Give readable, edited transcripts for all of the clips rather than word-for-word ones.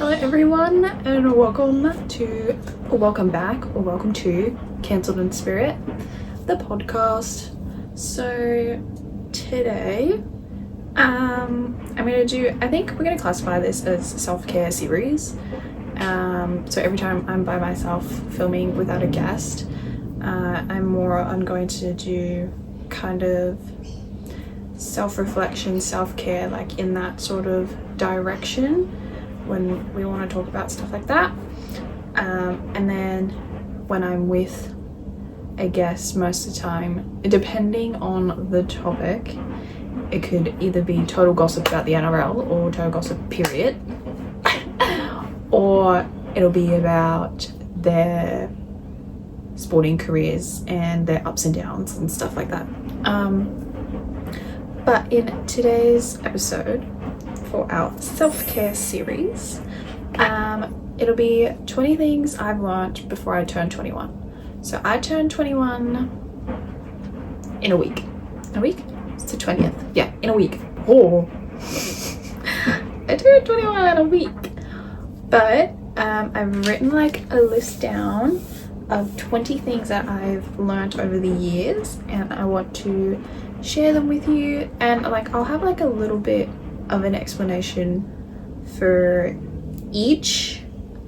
Hello everyone and welcome back or welcome to Cancelled in Spirit, the podcast. So today I think we're going to classify this as self-care series. So every time I'm by myself filming without a guest, I'm going to do kind of self-reflection, self-care, like in that sort of direction when we want to talk about stuff like that. And then when I'm with a guest, most of the time, depending on the topic, it could either be total gossip about the NRL or total gossip period, or it'll be about their sporting careers and their ups and downs and stuff like that. But in today's episode for our self-care series, it'll be 20 things I've learned before I turned 21. So I turned 21 in a week. It's the 20th. Yeah, in a week. Oh, I turned 21 in a week. But I've written like a list down of 20 things that I've learned over the years, and I want to share them with you. And like I'll have like a little bit of an explanation for each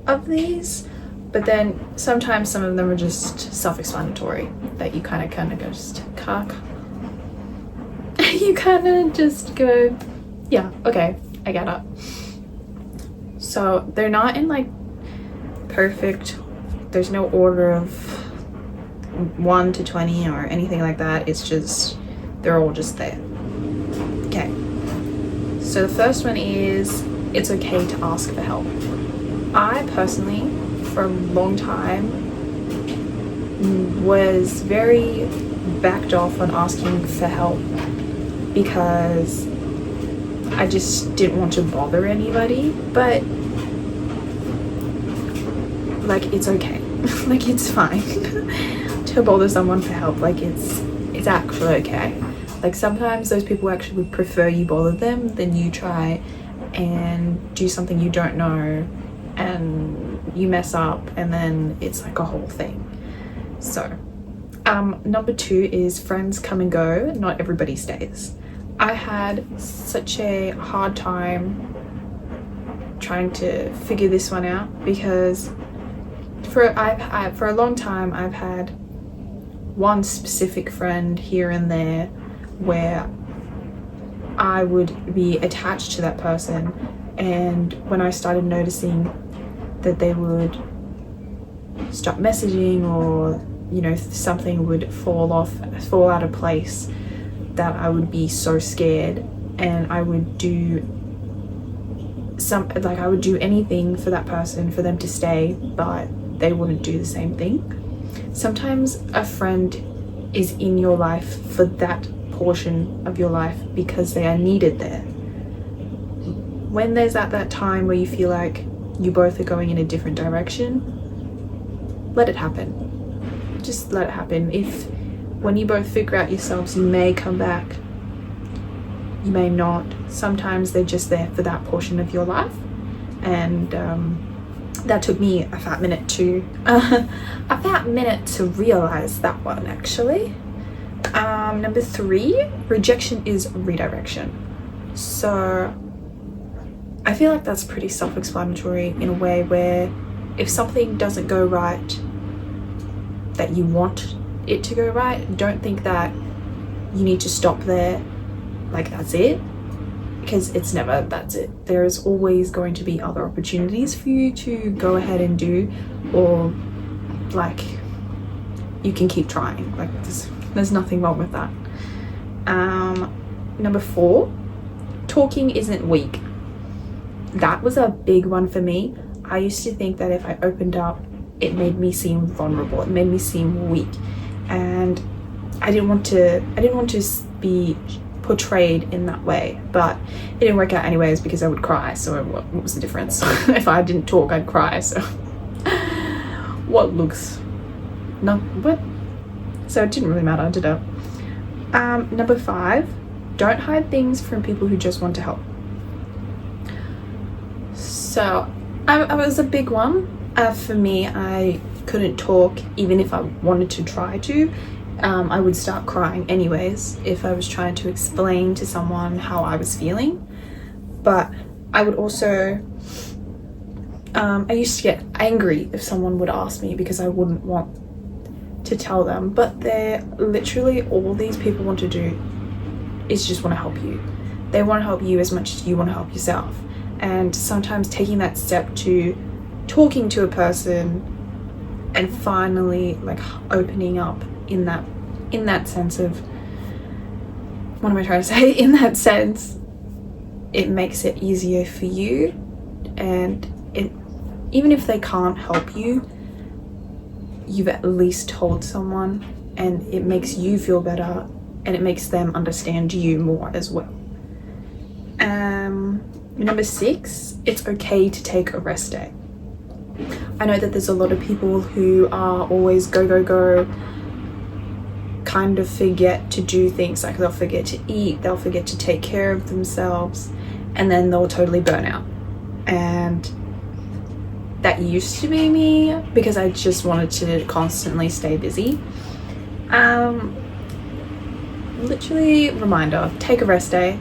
of these, but then sometimes some of them are just self-explanatory that you kind of go just you kind of just go, yeah, okay, I get it. So they're not in like perfect, there's no order of 1 to 20 or anything like that. It's just, they're all just there. Okay. So the first one is, it's okay to ask for help. I personally, for a long time, was very backed off on asking for help because I just didn't want to bother anybody. But like, it's okay. Like, it's fine to bother someone for help. Like, it's actually okay. Like, sometimes those people actually would prefer you bother them than you try and do something you don't know and you mess up, and then it's like a whole thing. So number 2 is friends come and go, not everybody stays. I had such a hard time trying to figure this one out because for a long time I've had one specific friend here and there where I would be attached to that person, and when I started noticing that they would stop messaging, or something would fall out of place, that I would be so scared, and I would do anything for that person, for them to stay, but they wouldn't do the same thing. Sometimes a friend is in your life for that portion of your life because they are needed there. When there's at that time where you feel like you both are going in a different direction, let it happen. Just let it happen. If when you both figure out yourselves, you may come back, you may not. Sometimes they're just there for that portion of your life, and that took me a fat minute to realize that one, actually. Number 3, rejection is redirection. So I feel like that's pretty self-explanatory in a way, where if something doesn't go right that you want it to go right, don't think that you need to stop there, like that's it, because it's never that's it. There is always going to be other opportunities for you to go ahead and do, or like you can keep trying. Like there's nothing wrong with that. Number 4, talking isn't weak. That was a big one for me. I used to think that if I opened up, it made me seem vulnerable, it made me seem weak, and I didn't want to be portrayed in that way. But it didn't work out anyways, because I would cry, so what was the difference? If I didn't talk, I'd cry, so so it didn't really matter, did it? Number 5, don't hide things from people who just want to help. So I was a big one. For me, I couldn't talk even if I wanted to try to. I would start crying anyways if I was trying to explain to someone how I was feeling. But I would also, I used to get angry if someone would ask me because I wouldn't want to tell them. But they're literally, all these people want to do is just want to help you. They want to help you as much as you want to help yourself. And sometimes taking that step to talking to a person and finally like opening up in that sense of, what am I trying to say? In that sense, it makes it easier for you, and even if they can't help you, you've at least told someone, and it makes you feel better, and it makes them understand you more as well. Number 6, it's okay to take a rest day. I know that there's a lot of people who are always go, go, go, kind of forget to do things, like they'll forget to eat, they'll forget to take care of themselves, and then they'll totally burn out. And that used to be me because I just wanted to constantly stay busy. Literally, reminder, take a rest day.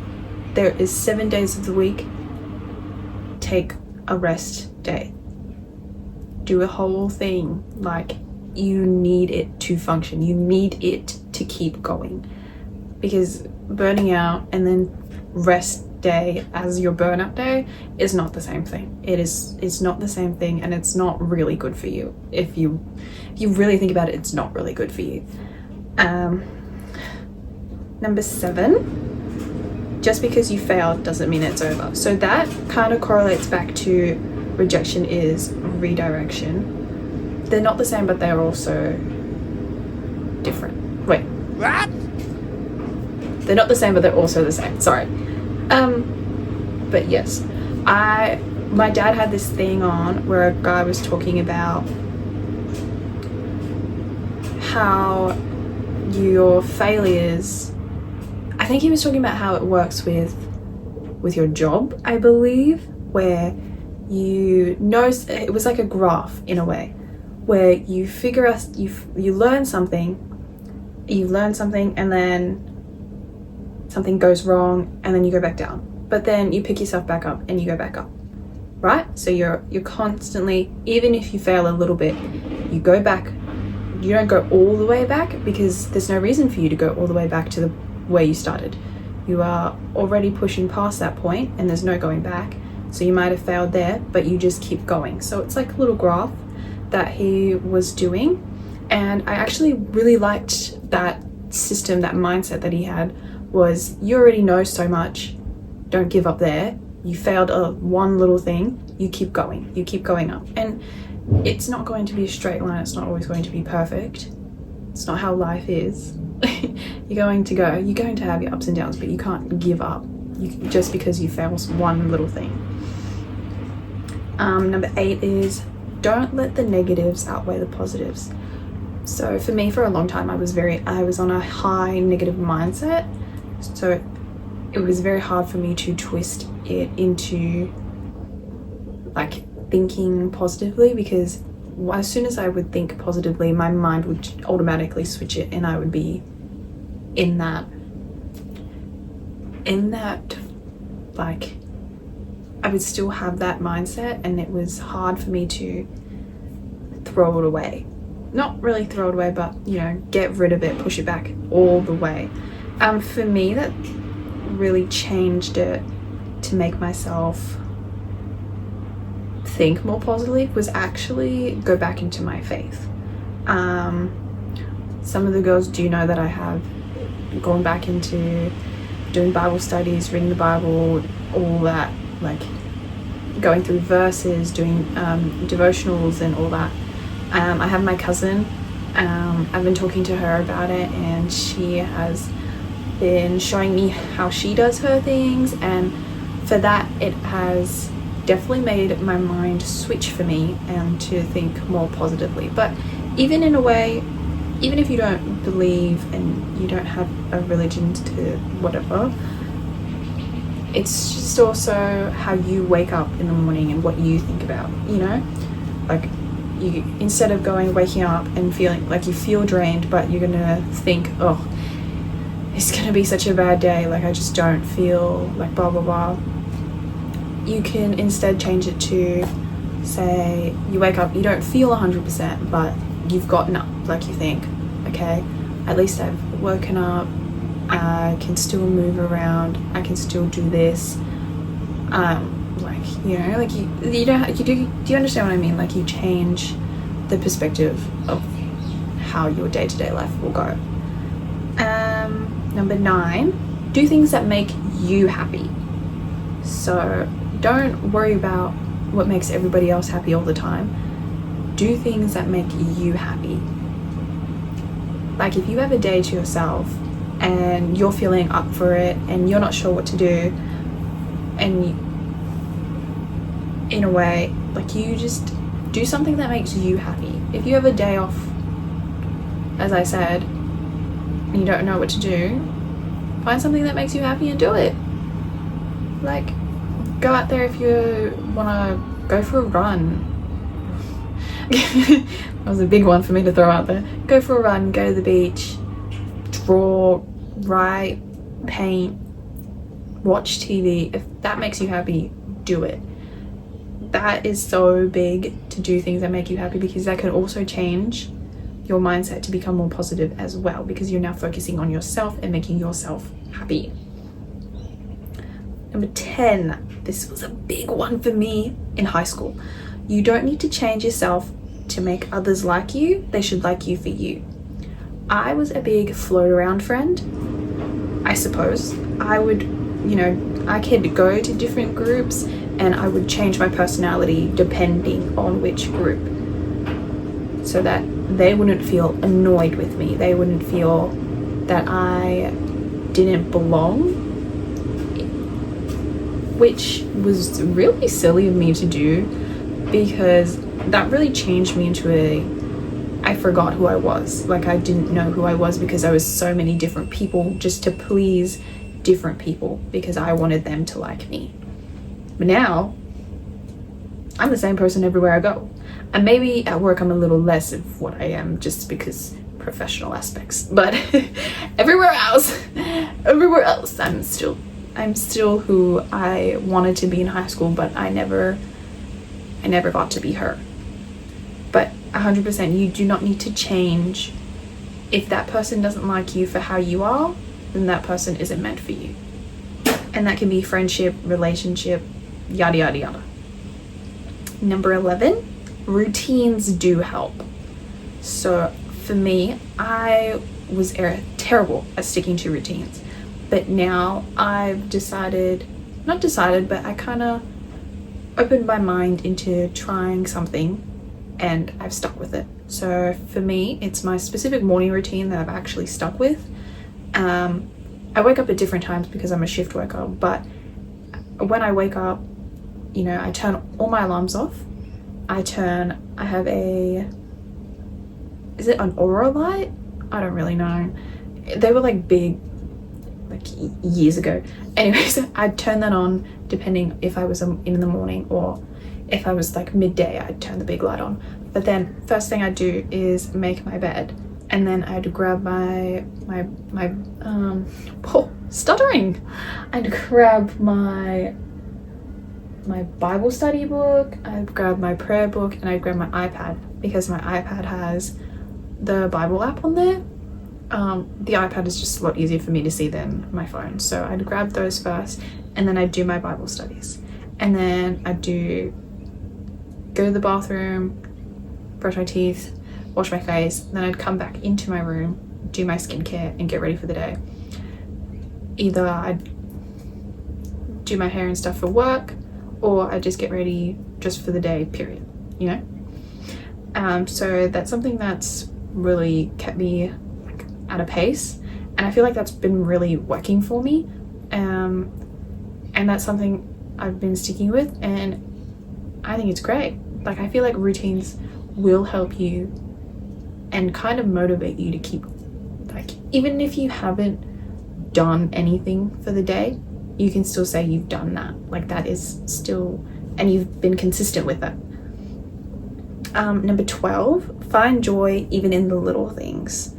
There is 7 days of the week. Take a rest day. Do a whole thing. Like, you need it to function. You need it to keep going. Because burning out and then rest day as your burnout day is not the same thing. It's not the same thing, and it's not really good for you. If you really think about it, it's not really good for you. Number 7, just because you failed doesn't mean it's over. So that kind of correlates back to rejection is redirection. They're not the same, but they're also different. Wait. What? They're not the same, but they're also the same. Sorry. But yes, my dad had this thing on where a guy was talking about how your failures, I think he was talking about how it works with your job, I believe, where you know, it was like a graph in a way, where you figure out, you learn something, and then something goes wrong, and then you go back down. But then you pick yourself back up and you go back up, right? So you're constantly, even if you fail a little bit, you go back. You don't go all the way back because there's no reason for you to go all the way back to the where you started. You are already pushing past that point and there's no going back. So you might have failed there, but you just keep going. So it's like a little graph that he was doing. And I actually really liked that system, that mindset that he had, was you already know so much. Don't give up there. You failed one little thing, you keep going. You keep going up. And it's not going to be a straight line. It's not always going to be perfect. It's not how life is. You're going to have your ups and downs, but you can't give up just because you fail one little thing. Number 8 is don't let the negatives outweigh the positives. So for me, for a long time, I was on a high negative mindset. So it was very hard for me to twist it into like thinking positively, because as soon as I would think positively, my mind would automatically switch it and I would be in that like, I would still have that mindset, and it was hard for me to throw it away. Not really throw it away, but get rid of it, push it back all the way. For me, that really changed it to make myself think more positively was actually go back into my faith. Some of the girls do know that I have gone back into doing Bible studies, reading the Bible, all that, like going through verses, doing devotionals and all that. I have my cousin, I've been talking to her about it, and she has been showing me how she does her things, and for that it has definitely made my mind switch for me and to think more positively. But even in a way, even if you don't believe and you don't have a religion to whatever, it's just also how you wake up in the morning and what you think about, you know? Like, you, instead of waking up and feeling like you feel drained, but you're gonna think, oh, it's gonna be such a bad day, like I just don't feel like blah blah blah. You can instead change it to, say, you wake up, you don't feel 100%, but you've gotten up, like you think, okay, at least I've woken up, I can still move around, I can still do this. Like, you know, like you don't, do you understand what I mean? Like, you change the perspective of how your day-to-day life will go. Number 9, do things that make you happy. So don't worry about what makes everybody else happy all the time. Do things that make you happy. Like, if you have a day to yourself and you're feeling up for it and you're not sure what to do, and in a way, like, you just do something that makes you happy. If you have a day off, as I said, and you don't know what to do, find something that makes you happy and do it. Like, go out there if you want to go for a run. That was a big one for me to throw out there. Go for a run, go to the beach, draw, write, paint, watch TV. If that makes you happy, do it. That is so big, to do things that make you happy, because that can also change your mindset to become more positive as well, because you're now focusing on yourself and making yourself happy. Number 10, this was a big one for me in high school. You don't need to change yourself to make others like you. They should like you for you. I was a big float around friend, I suppose. I would, you know, I could go to different groups and I would change my personality depending on which group, so that they wouldn't feel annoyed with me. They wouldn't feel that I didn't belong, which was really silly of me to do, because that really changed me into I forgot who I was. Like, I didn't know who I was because I was so many different people just to please different people because I wanted them to like me. But now, I'm the same person everywhere I go. And maybe at work I'm a little less of what I am just because professional aspects. But everywhere else, I'm still who I wanted to be in high school, but I never got to be her. But 100%, you do not need to change. If that person doesn't like you for how you are, then that person isn't meant for you. And that can be friendship, relationship, yada yada yada. Number 11, routines do help. So for me, I was terrible at sticking to routines, but now I've not decided, but I kind of opened my mind into trying something and I've stuck with it. So for me, it's my specific morning routine that I've actually stuck with. I wake up at different times because I'm a shift worker, but when I wake up, you know, I turn all my alarms off. I have is it an Aura light? I don't really know. They were like big, like years ago. Anyways, I'd turn that on depending if I was in the morning, or if I was like midday, I'd turn the big light on. But then first thing I'd do is make my bed, and then I'd grab my stuttering. I'd grab my Bible study book, I'd grab my prayer book, and I'd grab my iPad, because my iPad has the Bible app on there. The iPad is just a lot easier for me to see than my phone, so I'd grab those first, and then I'd do my Bible studies, and then I'd go to the bathroom, brush my teeth, wash my face, then I'd come back into my room, do my skincare, and get ready for the day. Either I'd do my hair and stuff for work, or I'd just get ready just for the day, period, you know? So that's something that's really kept me like at a pace, and I feel like that's been really working for me, and that's something I've been sticking with, and I think it's great. Like, I feel like routines will help you and kind of motivate you to keep, like, even if you haven't done anything for the day, you can still say you've done that. Like that is still, and you've been consistent with it. Number 12, find joy even in the little things.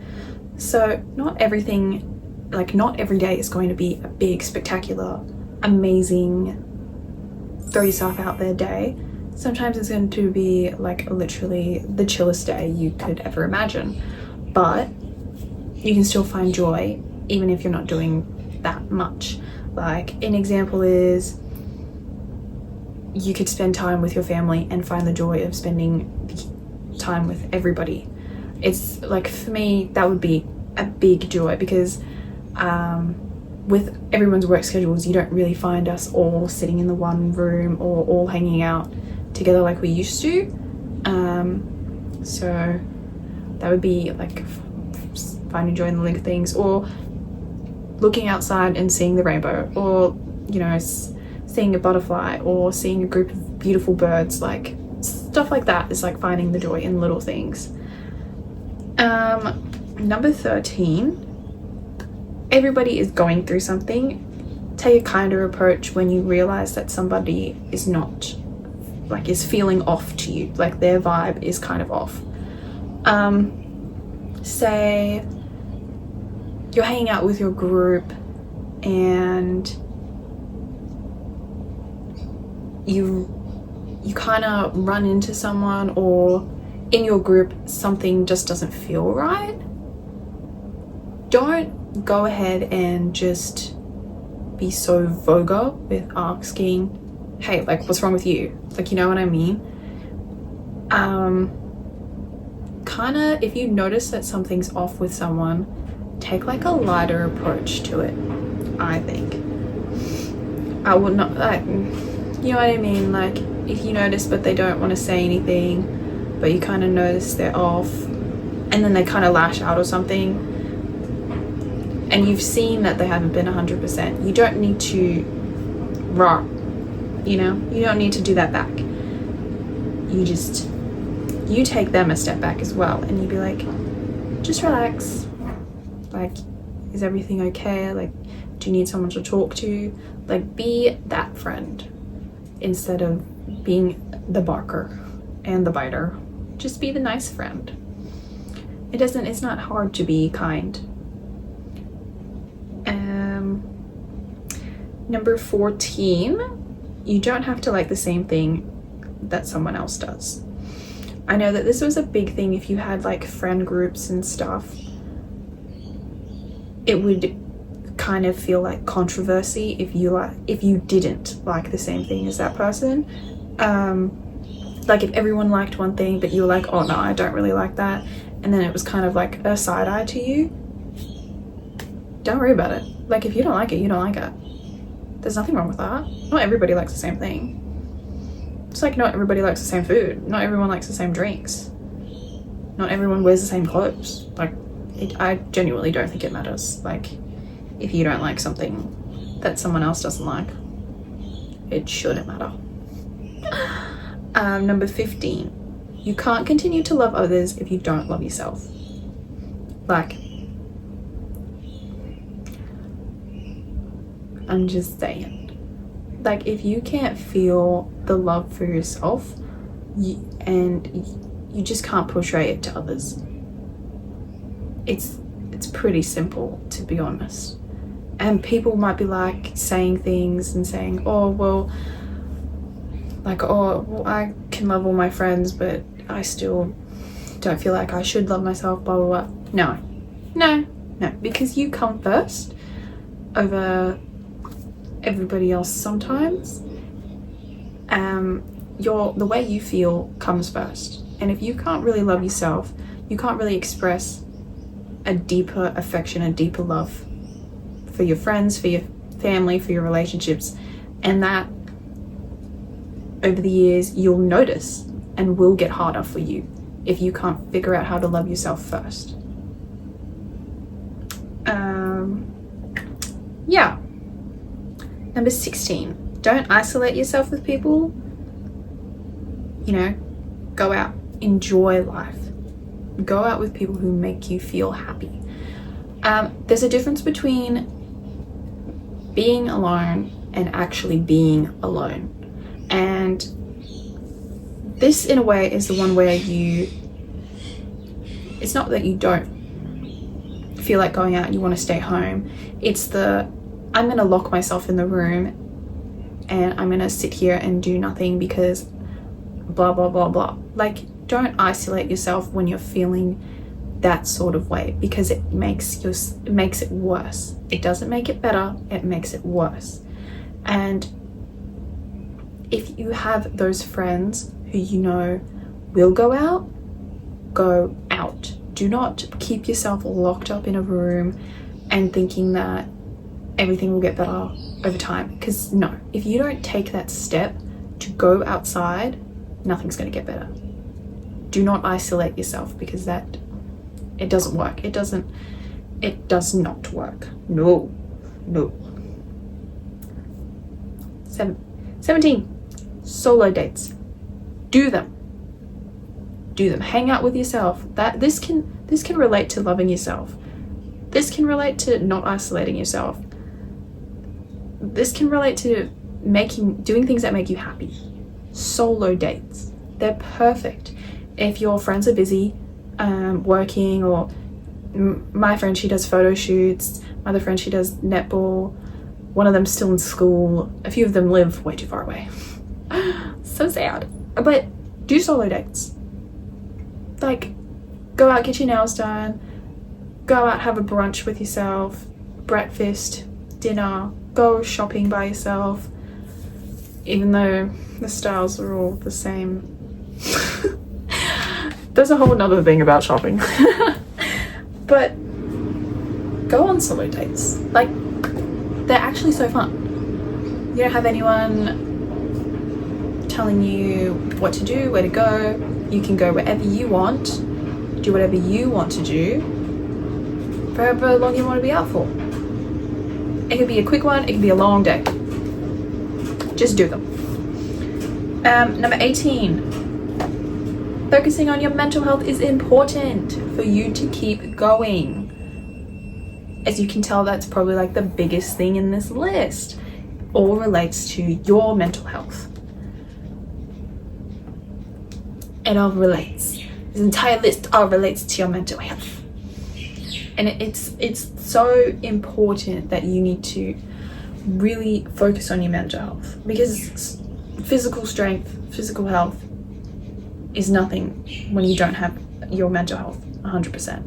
So not everything, like not every day is going to be a big, spectacular, amazing, throw yourself out there day. Sometimes it's going to be like literally the chillest day you could ever imagine, but you can still find joy even if you're not doing that much. Like an example is you could spend time with your family and find the joy of spending time with everybody. It's like, for me, that would be a big joy, because with everyone's work schedules, you don't really find us all sitting in the one room or all hanging out together like we used to. So that would be like finding joy in the little things, or looking outside and seeing the rainbow, or you know, seeing a butterfly, or seeing a group of beautiful birds. Like stuff like that is like finding the joy in little things. Number 13, everybody is going through something. Take a kinder approach when you realize that somebody is not, like, is feeling off to you, like their vibe is kind of off. Say you're hanging out with your group and you kind of run into someone, or in your group something just doesn't feel right. Don't go ahead and just be so vulgar with asking, hey, like, what's wrong with you? Like, you know what I mean? Kind of, if you notice that something's off with someone, take like a lighter approach to it, I think. I would not, like, you know what I mean? Like, if you notice but they don't want to say anything, but you kind of notice they're off, and then they kind of lash out or something, and you've seen that they haven't been 100%, you don't need to you know, you don't need to do that back. You take them a step back as well, and you be like, just relax. Like, is everything okay? Like, do you need someone to talk to? Like, be that friend instead of being the barker and the biter. Just be the nice friend. It's not hard to be kind. Number 14, you don't have to like the same thing that someone else does. I know that this was a big thing if you had like friend groups and stuff. It would kind of feel like controversy if you didn't like the same thing as that person. Like if everyone liked one thing but you were like, oh no, I don't really like that, and then it was kind of like a side eye to you, don't worry about it. Like, if you don't like it, you don't like it. There's nothing wrong with that. Not everybody likes the same thing. It's like not everybody likes the same food. Not everyone likes the same drinks. Not everyone wears the same clothes. Like, I genuinely don't think it matters. Like, if you don't like something that someone else doesn't like, it shouldn't matter. Number 15, you can't continue to love others if you don't love yourself. Like, I'm just saying. Like, if you can't feel the love for yourself, you just can't portray it to others. It's pretty simple, to be honest. And people might be like saying things and saying, oh, well, like, oh, well, I can love all my friends, but I still don't feel like I should love myself, blah, blah, blah. No, because you come first over everybody else sometimes. The way you feel comes first. And if you can't really love yourself, you can't really express a deeper affection, a deeper love for your friends, for your family, for your relationships. And that, over the years, you'll notice and will get harder for you if you can't figure out how to love yourself first. Yeah. Number 16, don't isolate yourself with people. You know, go out, enjoy life. Go out with people who make you feel happy. There's a difference between being alone and actually being alone. And this, in a way, is the one where it's not that you don't feel like going out and you want to stay home. It's I'm going to lock myself in the room and I'm going to sit here and do nothing because blah, blah, blah, blah. Like, don't isolate yourself when you're feeling that sort of way, because it makes it worse. It doesn't make it better, it makes it worse. And if you have those friends who you know will go out, go out. Do not keep yourself locked up in a room and thinking that everything will get better over time, because no, if you don't take that step to go outside, nothing's going to get better. Do not isolate yourself, because it doesn't work. It does not work. No. 17, solo dates. Do them. Hang out with yourself. This can relate to loving yourself. This can relate to not isolating yourself. This can relate to doing things that make you happy. Solo dates. They're perfect. If your friends are busy working, or my friend, she does photo shoots. My other friend, she does netball. One of them's still in school. A few of them live way too far away. So sad. But do solo dates. Like, go out, get your nails done. Go out, have a brunch with yourself. Breakfast, dinner. Go shopping by yourself. Even though the styles are all the same. There's a whole nother thing about shopping. But go on solo dates. Like, they're actually so fun. You don't have anyone telling you what to do, where to go. You can go wherever you want, do whatever you want to do, for however long you want to be out for. It could be a quick one, it could be a long day. Just do them. Number 18. Focusing on your mental health is important for you to keep going. As you can tell, that's probably like the biggest thing in this list. All relates to your mental health. It all relates. This entire list all relates to your mental health. And it's so important that you need to really focus on your mental health, because physical strength, physical health is nothing when you don't have your mental health 100%.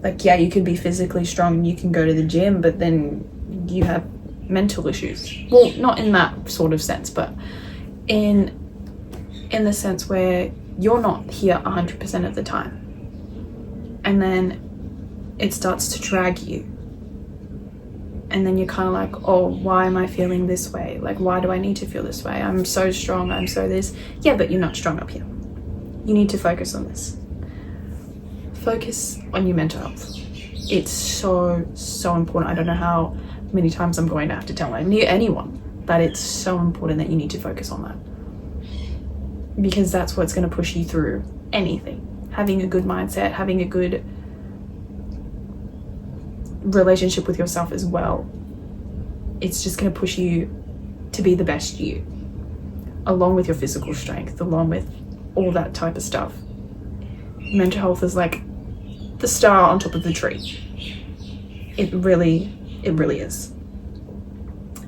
Like, yeah, you can be physically strong and you can go to the gym, but then you have mental issues. Well, not in that sort of sense, but in the sense where you're not here 100% of the time. And then it starts to drag you. And then you're kind of like, oh, why am I feeling this way? Like, why do I need to feel this way? I'm so strong, I'm so this. Yeah, but you're not strong up here. You need to focus on this. Focus on your mental health. It's so, so important. I don't know how many times I'm going to have to tell anyone that it's so important that you need to focus on that. Because that's what's going to push you through anything. Having a good mindset, having a good relationship with yourself as well. It's just going to push you to be the best you, along with your physical strength, along with all that type of stuff. Mental health is like the star on top of the tree. It really is.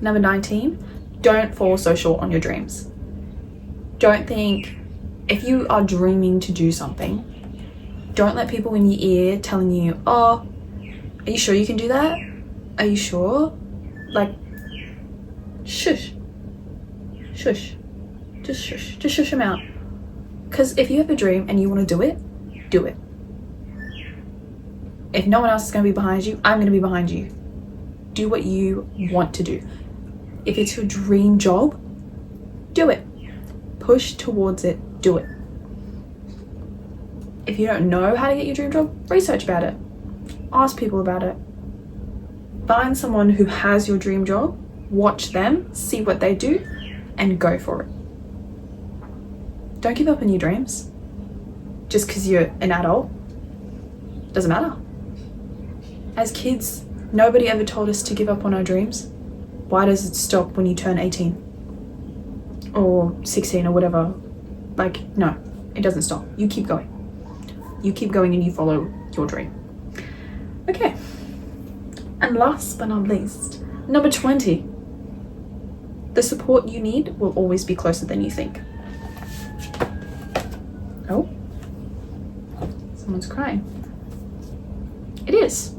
Number 19, don't fall so short on your dreams. Don't think, if you are dreaming to do something, don't let people in your ear telling you, oh, are you sure you can do that? Are you sure? Like, shush. Just shush them out. Because if you have a dream and you want to do it, do it. If no one else is going to be behind you, I'm going to be behind you. Do what you want to do. If it's your dream job, do it. Push towards it, do it. If you don't know how to get your dream job, research about it. Ask people about it. Find someone who has your dream job, watch them, see what they do, and go for it. Don't give up on your dreams. Just because you're an adult, doesn't matter. As kids, Nobody ever told us to give up on our dreams. Why does it stop when you turn 18 or 16 or whatever? Like, no, it doesn't stop. You keep going. You keep going and you follow your dream. Okay. And last but not least, number 20. The support you need will always be closer than you think. Oh, someone's crying. It is.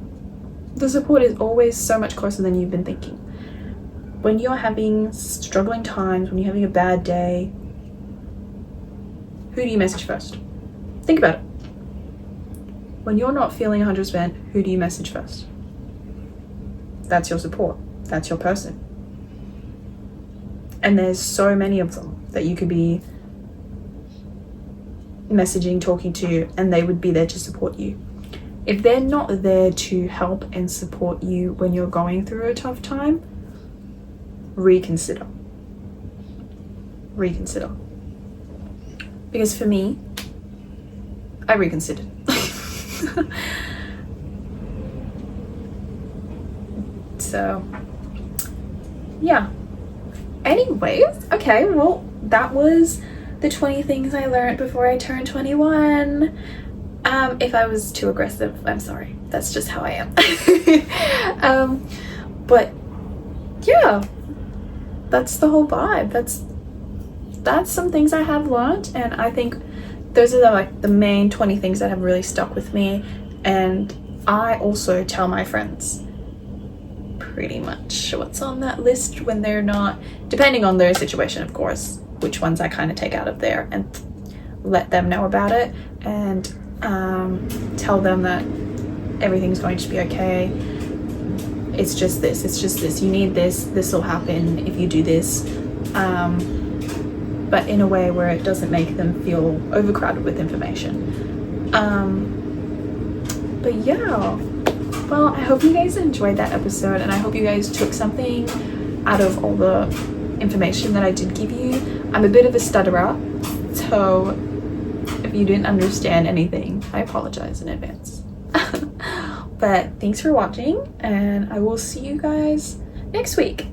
The support is always so much closer than you've been thinking. When you're having struggling times, when you're having a bad day, who do you message first? Think about it. When you're not feeling 100%, who do you message first? That's your support. That's your person. And there's so many of them that you could be messaging, talking to, and they would be there to support you. If they're not there to help and support you when you're going through a tough time, reconsider. Reconsider. Because for me, I reconsidered. So, yeah. Anyways, okay, well, that was the 20 things I learned before I turned 21. If I was too aggressive, I'm sorry. That's just how I am. But yeah, that's the whole vibe. That's some things I have learned, and I think those are the main 20 things that have really stuck with me. And I also tell my friends pretty much what's on that list when they're not, depending on their situation, of course, which ones I kind of take out of there and let them know about it, and tell them that everything's going to be okay. It's just this, you need this will happen if you do this, but in a way where it doesn't make them feel overcrowded with information. But yeah, well, I hope you guys enjoyed that episode, and I hope you guys took something out of all the information that I did give you. I'm a bit of a stutterer, so if you didn't understand anything, I apologize in advance. But thanks for watching, and I will see you guys next week.